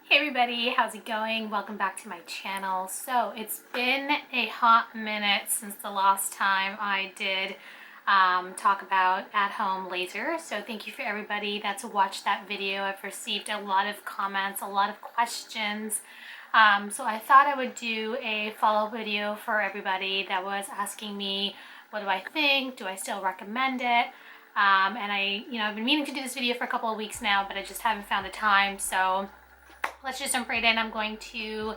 Hey everybody, how's it going? Welcome back to my channel. So it's been a hot minute since the last time I did talk about at-home laser. So thank you for everybody that's watched that video. I've received a lot of comments, a lot of questions. So I thought I would do a follow-up video for everybody that was asking me, what do I think? Do I still recommend it? And I've been meaning to do this video for a couple of weeks now, but I just haven't found the time. So let's just jump right in. I'm going to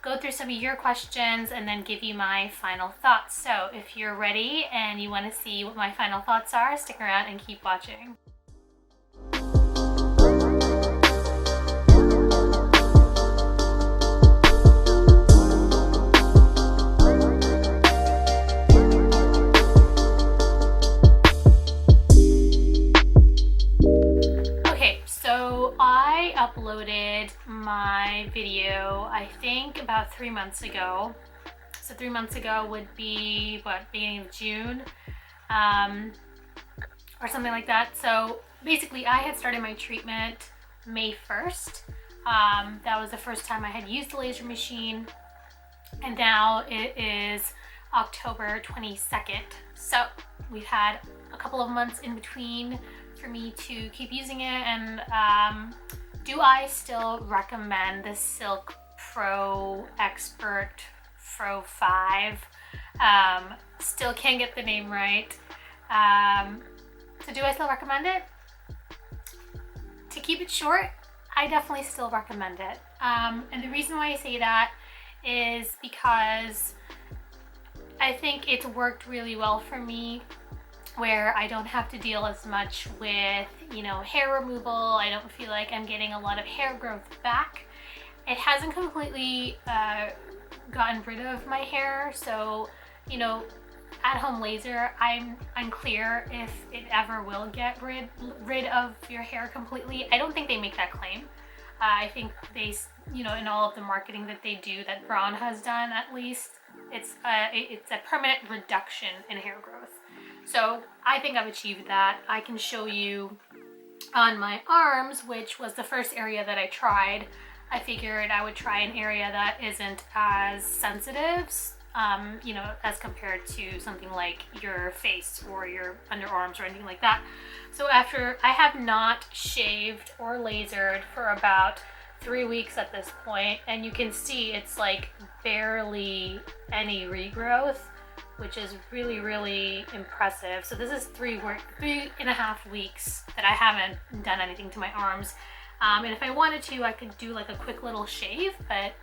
go through some of your questions and then give you my final thoughts. So if you're ready and you want to see what my final thoughts are, stick around and keep watching. I uploaded my video, I think about 3 months ago. So 3 months ago would be, beginning of June, or something like that. So basically I had started my treatment May 1st. That was the first time I had used the laser machine. And now it is October 22nd. So we've had a couple of months in between for me to keep using it. And do I still recommend the Silk Pro Expert Pro 5? Still can't get the name right. So do I still recommend it? To keep it short, I definitely still recommend it. And the reason why I say that is because I think it's worked really well for me, where I don't have to deal as much with, hair removal. I don't feel like I'm getting a lot of hair growth back. It hasn't completely gotten rid of my hair, so, at-home laser, I'm unclear if it ever will get rid of your hair completely. I don't think they make that claim. I think they, in all of the marketing that they do, that Braun has done at least, it's a permanent reduction in hair growth. So I think I've achieved that. I can show you on my arms, which was the first area that I tried. I figured I would try an area that isn't as sensitive, as compared to something like your face or your underarms or anything like that. So after, I have not shaved or lasered for about 3 weeks at this point, and you can see it's like barely any regrowth, which is really, really impressive. So this is 3.5 weeks that I haven't done anything to my arms. And if I wanted to, I could do like a quick little shave, but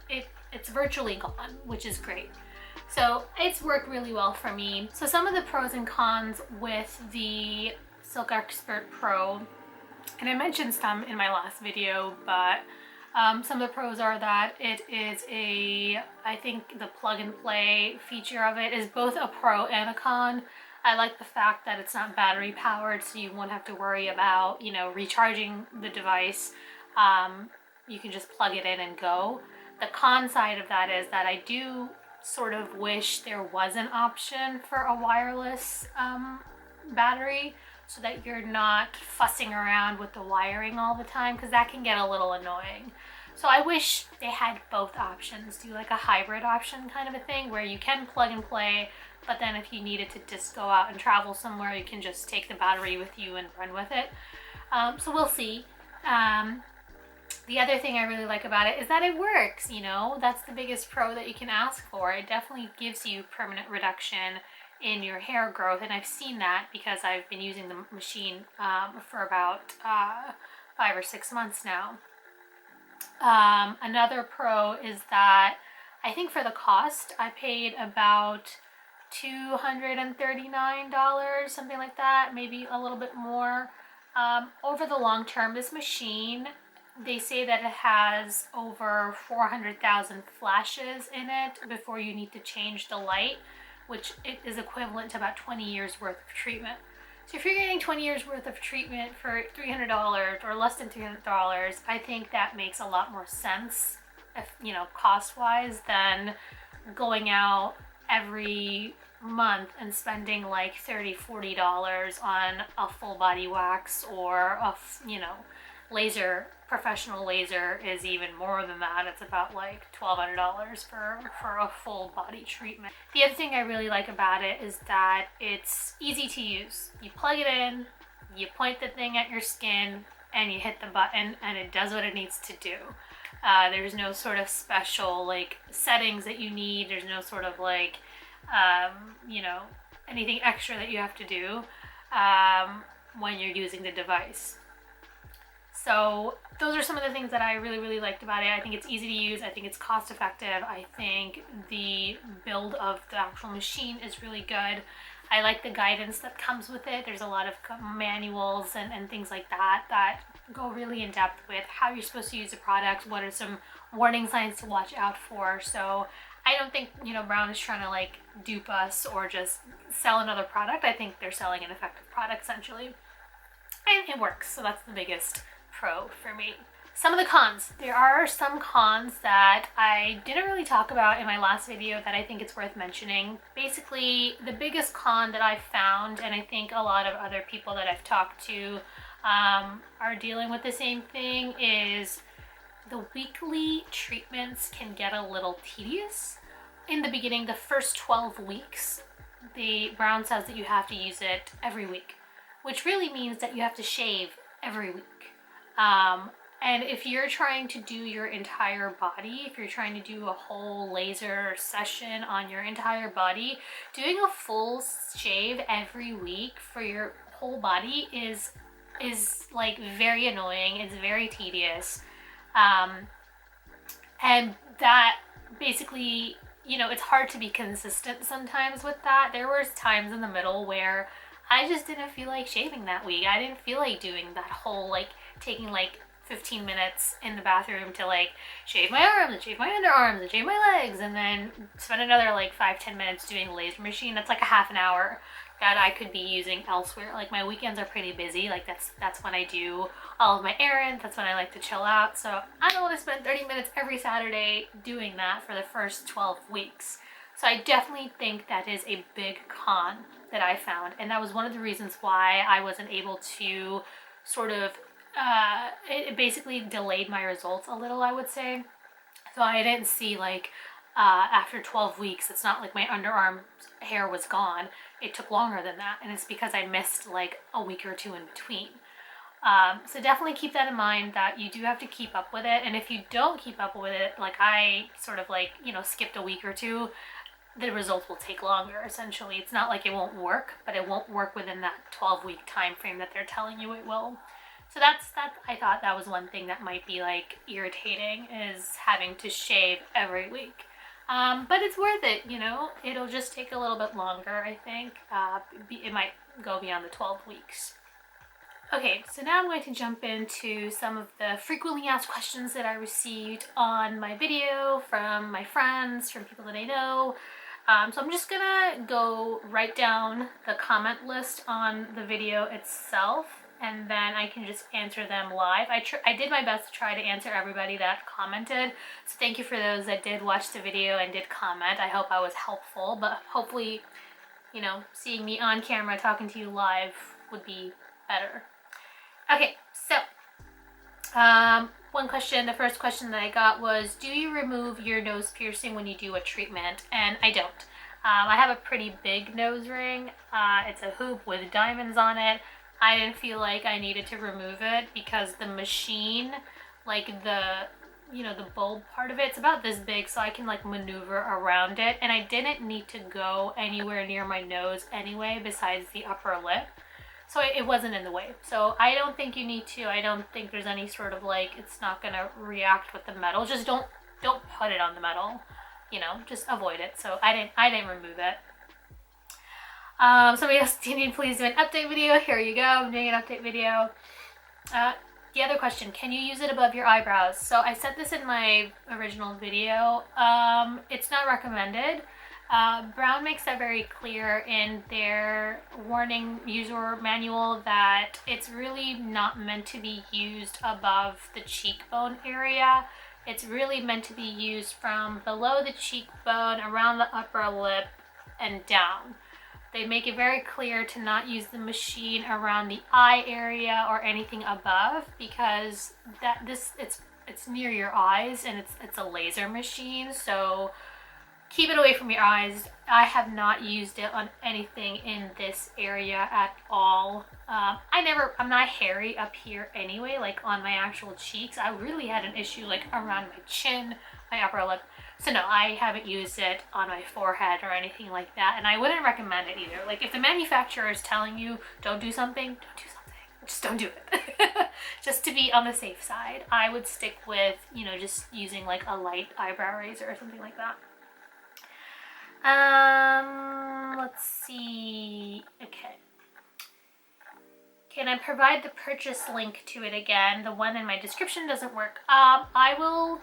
it's virtually gone, which is great. So it's worked really well for me. So some of the pros and cons with the Silk Expert Pro, and I mentioned some in my last video, but some of the pros are that it is I think the plug and play feature of it is both a pro and a con. I like the fact that it's not battery powered, so you won't have to worry about, recharging the device. You can just plug it in and go. The con side of that is that I do sort of wish there was an option for a wireless battery, so that you're not fussing around with the wiring all the time, because that can get a little annoying. So I wish they had both options, do like a hybrid option kind of a thing, where you can plug and play, but then if you needed to just go out and travel somewhere, you can just take the battery with you and run with it. So we'll see. The other thing I really like about it is that it works, that's the biggest pro that you can ask for. It definitely gives you permanent reduction in your hair growth, and I've seen that because I've been using the machine for about 5 or 6 months now. Another pro is that I think for the cost I paid about $239, something like that, maybe a little bit more. Over the long term, this machine, they say that it has over 400,000 flashes in it before you need to change the light, which is equivalent to about 20 years worth of treatment. So if you're getting 20 years worth of treatment for $300 or less than $300, I think that makes a lot more sense, cost-wise, than going out every month and spending like $30-40 on a full body wax or a laser professional laser is even more than that. It's about like $1,200 for a full body treatment. The other thing I really like about it is that it's easy to use. You plug it in, you point the thing at your skin, and you hit the button, and it does what it needs to do. There's no sort of special like settings that you need. There's no sort of like you know, anything extra that you have to do when you're using the device. So those are some of the things that I really liked about it. I think it's easy to use. I think it's cost effective. I think the build of the actual machine is really good. I like the guidance that comes with it. There's a lot of manuals and things like that that go really in depth with how you're supposed to use the product, what are some warning signs to watch out for. So I don't think, you know, Brown is trying to like dupe us or just sell another product. I think they're selling an effective product essentially. And it works, so that's the biggest pro for me. Some of the cons. There are some cons that I didn't really talk about in my last video that I think it's worth mentioning. Basically, the biggest con that I found, and I think a lot of other people that I've talked to are dealing with the same thing, is the weekly treatments can get a little tedious. In the beginning, the first 12 weeks, the Brown says that you have to use it every week, which really means that you have to shave every week. And if you're trying to do your entire body, if you're trying to do a whole laser session on your entire body, doing a full shave every week for your whole body is like very annoying. It's very tedious. And that basically, you know, it's hard to be consistent sometimes with that. There was times in the middle where I just didn't feel like shaving that week. I didn't feel like doing that whole, like, taking like 15 minutes in the bathroom to like shave my arms and shave my underarms and shave my legs and then spend another like 5-10 minutes doing a laser machine. That's like a half an hour that I could be using elsewhere. Like my weekends are pretty busy. Like that's when I do all of my errands. That's when I like to chill out. So I don't want to spend 30 minutes every Saturday doing that for the first 12 weeks. So I definitely think that is a big con that I found. And that was one of the reasons why I wasn't able to sort of, it basically delayed my results a little, I would say. So I didn't see like, after 12 weeks, it's not like my underarm hair was gone. It took longer than that. And it's because I missed like a week or two in between. So definitely keep that in mind, that you do have to keep up with it. And if you don't keep up with it, like I sort of like, you know, skipped a week or two, the results will take longer. Essentially, it's not like it won't work, but it won't work within that 12-week time frame that they're telling you it will. So that I thought that was one thing that might be like irritating, is having to shave every week. But it's worth it, you know. It'll just take a little bit longer, I think. It might go beyond the 12 weeks. Okay, so now I'm going to jump into some of the frequently asked questions that I received on my video from my friends, from people that I know. So I'm just gonna go write down the comment list on the video itself, and then I can just answer them live. I did my best to try to answer everybody that commented, so thank you for those that did watch the video and did comment. I hope I was helpful, but hopefully, you know, seeing me on camera talking to you live would be better. Okay, so one question, the first question that I got was, do you remove your nose piercing when you do a treatment? And I don't. I have a pretty big nose ring. It's a hoop with diamonds on it. I didn't feel like I needed to remove it because the machine, like the, you know, the bulb part of it, it's about this big, so I can like maneuver around it. And I didn't need to go anywhere near my nose anyway, besides the upper lip. So it wasn't in the way. So I don't think you need to. I don't think there's any sort of like, it's not gonna react with the metal. Just don't put it on the metal. You know, just avoid it. So I didn't remove it. Somebody else, do you need please do an update video? Here you go. I'm doing an update video. The other question, can you use it above your eyebrows? So I said this in my original video. It's not recommended. Brown makes that very clear in their warning user manual that it's really not meant to be used above the cheekbone area. It's really meant to be used from below the cheekbone, around the upper lip, and down. They make it very clear to not use the machine around the eye area or anything above, because it's near your eyes and it's a laser machine, so keep it away from your eyes. I have not used it on anything in this area at all. I'm not hairy up here anyway, like on my actual cheeks. I really had an issue like around my chin, my upper lip. So no, I haven't used it on my forehead or anything like that, and I wouldn't recommend it either. Like if the manufacturer is telling you don't do something, don't do something. Just don't do it. Just to be on the safe side, I would stick with, you know, just using like a light eyebrow razor or something like that. Let's see. Okay. Can I provide the purchase link to it again? The one in my description doesn't work. I will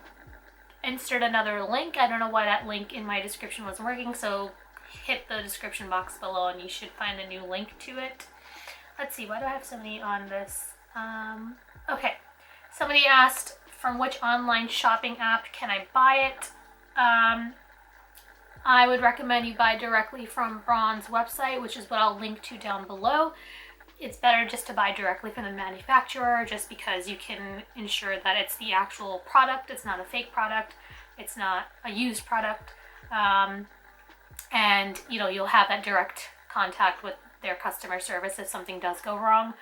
insert another link. I don't know why that link in my description wasn't working, so hit the description box below and you should find a new link to it. Let's see, why do I have so many on this? Okay. Somebody asked, from which online shopping app can I buy it? I would recommend you buy directly from Braun's website, which is what I'll link to down below. It's better just to buy directly from the manufacturer, just because you can ensure that it's the actual product. It's not a fake product. It's not a used product. And, you know, you'll have that direct contact with their customer service if something does go wrong.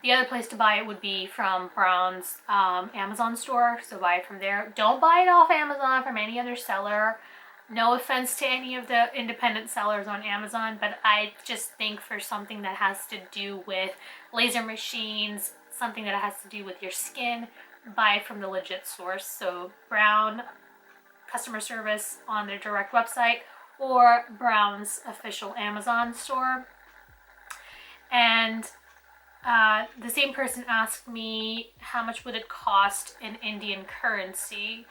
The other place to buy it would be from Braun's Amazon store, so buy it from there. Don't buy it off Amazon from any other seller. No offense to any of the independent sellers on Amazon, but I just think for something that has to do with laser machines, something that has to do with your skin, buy from the legit source. So Braun customer service on their direct website or Braun's official Amazon store. And the same person asked me how much would it cost in Indian currency.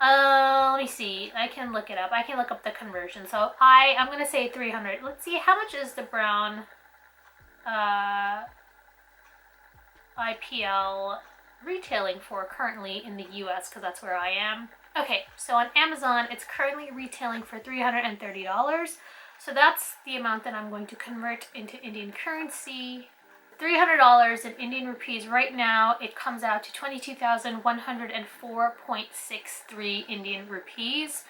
Let me see. I can look it up. I can look up the conversion. So I'm going to say 300. Let's see. How much is the Braun IPL retailing for currently in the US, because that's where I am. Okay, so on Amazon, it's currently retailing for $330. So that's the amount that I'm going to convert into Indian currency. $300 in Indian rupees right now, it comes out to 22,104.63 Indian rupees.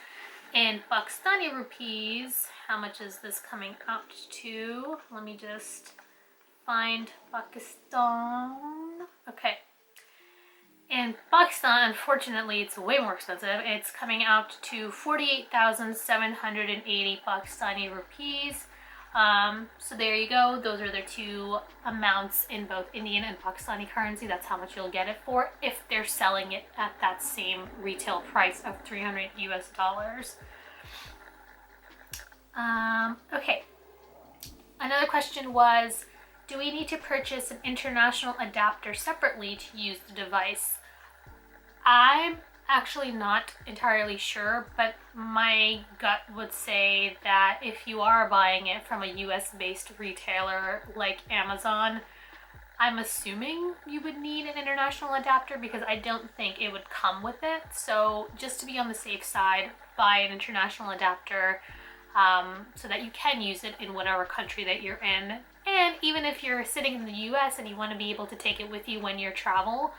In Pakistani rupees, how much is this coming out to? Let me just find Pakistan. Okay. In Pakistan, unfortunately, it's way more expensive. It's coming out to 48,780 Pakistani rupees. So there you go. Those are the two amounts in both Indian and Pakistani currency. That's how much you'll get it for if they're selling it at that same retail price of $300 US. Okay. Another question was, do we need to purchase an international adapter separately to use the device? I'm actually not entirely sure, but my gut would say that if you are buying it from a US-based retailer like Amazon, I'm assuming you would need an international adapter because I don't think it would come with it. So just to be on the safe side, buy an international adapter so that you can use it in whatever country that you're in. And even if you're sitting in the US and you want to be able to take it with you when you travel,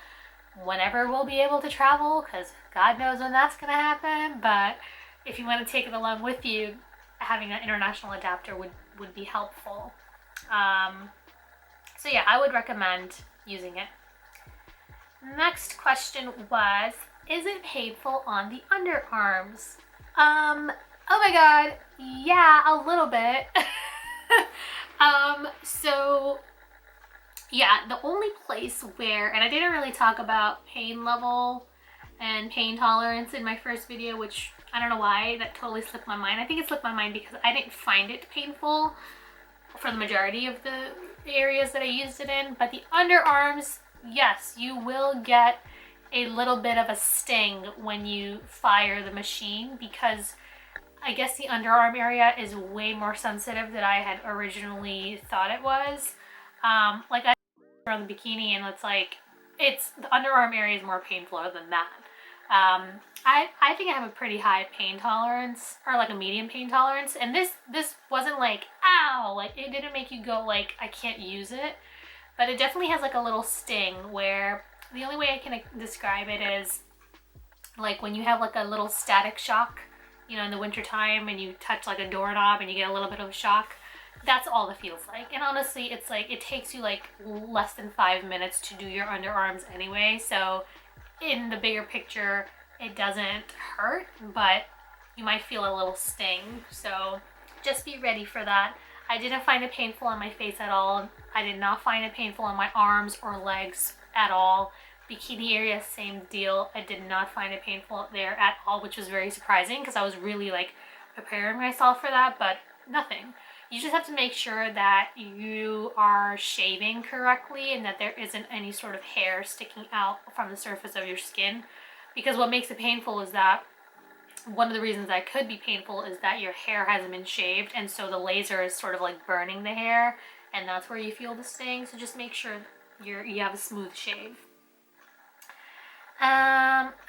whenever we'll be able to travel, because God knows when that's going to happen, but if you want to take it along with you, having an international adapter would be helpful. So yeah, I would recommend using it. Next question was, is it painful on the underarms? Oh my God, yeah, a little bit. So yeah, the only place where, and I didn't really talk about pain level and pain tolerance in my first video, which I don't know why, that totally slipped my mind. I think it slipped my mind because I didn't find it painful for the majority of the areas that I used it in. But the underarms, yes, you will get a little bit of a sting when you fire the machine because I guess the underarm area is way more sensitive than I had originally thought it was. Like I around the bikini and it's like, the underarm area is more painful than that. I think I have a pretty high pain tolerance, or like a medium pain tolerance, and this wasn't like ow, like it didn't make you go like I can't use it, but it definitely has like a little sting where the only way I can describe it is like when you have like a little static shock, you know, in the wintertime and you touch like a doorknob and you get a little bit of a shock. That's all it feels like. And honestly, it's like it takes you like less than 5 minutes to do your underarms anyway. So in the bigger picture, it doesn't hurt, but you might feel a little sting. So just be ready for that. I didn't find it painful on my face at all. I did not find it painful on my arms or legs at all. Bikini area, same deal. I did not find it painful there at all, which was very surprising because I was really like preparing myself for that, but nothing. You just have to make sure that you are shaving correctly and that there isn't any sort of hair sticking out from the surface of your skin. Because what makes it painful is that one of the reasons that could be painful is that your hair hasn't been shaved, and so the laser is sort of like burning the hair, and that's where you feel the sting. So just make sure you have a smooth shave.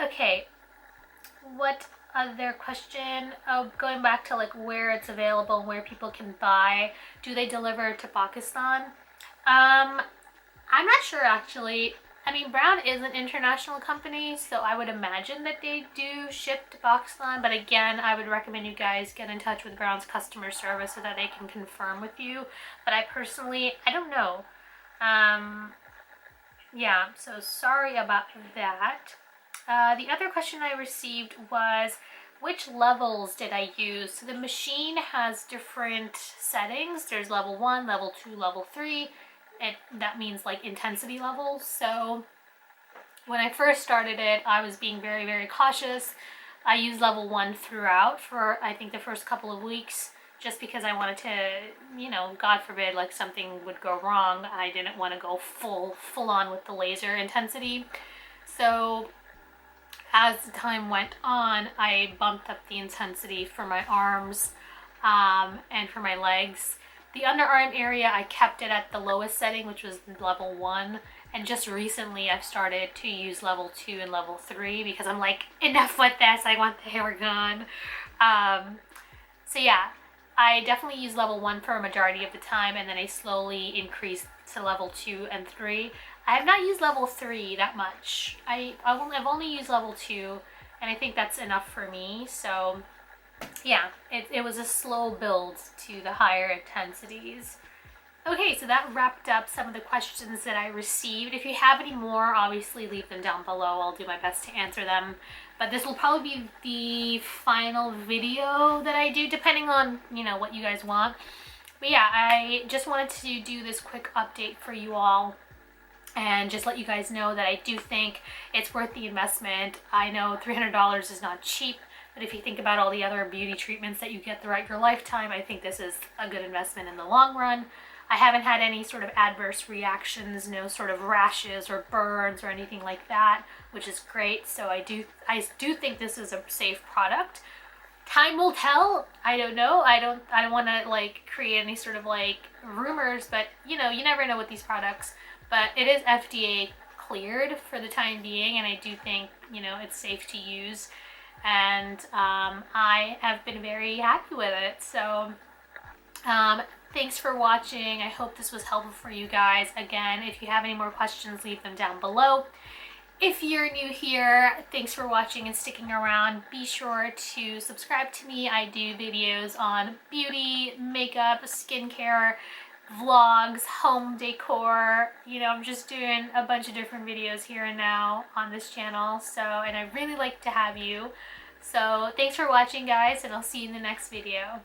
Okay, what other question? Oh, going back to like where it's available and where people can buy. Do they deliver to Pakistan? I'm not sure actually. I mean, Brown is an international company, so I would imagine that they do ship to Pakistan, but again, I would recommend you guys get in touch with Brown's customer service so that they can confirm with you. But I personally, I don't know. Yeah, so sorry about that. The other question I received was, which levels did I use? So the machine has different settings. There's level 1, level 2, level 3. That means like intensity levels. So when I first started it, I was being very, very cautious. I used level 1 throughout for I think the first couple of weeks, just because I wanted to, you know, God forbid, like something would go wrong. I didn't want to go full on with the laser intensity. So as the time went on, I bumped up the intensity for my arms and for my legs. The underarm area, I kept it at the lowest setting, which was level 1. And just recently, I've started to use level 2 and level 3 because I'm like, enough with this, I want the hair gone. So yeah, I definitely use level 1 for a majority of the time, and then I slowly increased to level 2 and 3. I have not used level 3 that much. I've only used level 2, and I think that's enough for me. So yeah, it was a slow build to the higher intensities. Okay, so that wrapped up some of the questions that I received. If you have any more, obviously leave them down below. I'll do my best to answer them. But this will probably be the final video that I do, depending on, you know, what you guys want. But yeah, I just wanted to do this quick update for you all and just let you guys know that I do think it's worth the investment. I know $300 is not cheap, but if you think about all the other beauty treatments that you get throughout your lifetime, I think this is a good investment in the long run. I haven't had any sort of adverse reactions, no sort of rashes or burns or anything like that, which is great. So I do think this is a safe product. Time will tell. I don't know. I don't want to like create any sort of like rumors, but you know, you never know with these products. But it is FDA cleared for the time being, and I do think, you know, it's safe to use. And I have been very happy with it. So thanks for watching. I hope this was helpful for you guys. Again, if you have any more questions, leave them down below. If you're new here, thanks for watching and sticking around. Be sure to subscribe to me. I do videos on beauty, makeup, skincare, vlogs, home decor. You know, I'm just doing a bunch of different videos here and now on this channel. So, and I really like to have you. So thanks for watching, guys, and I'll see you in the next video.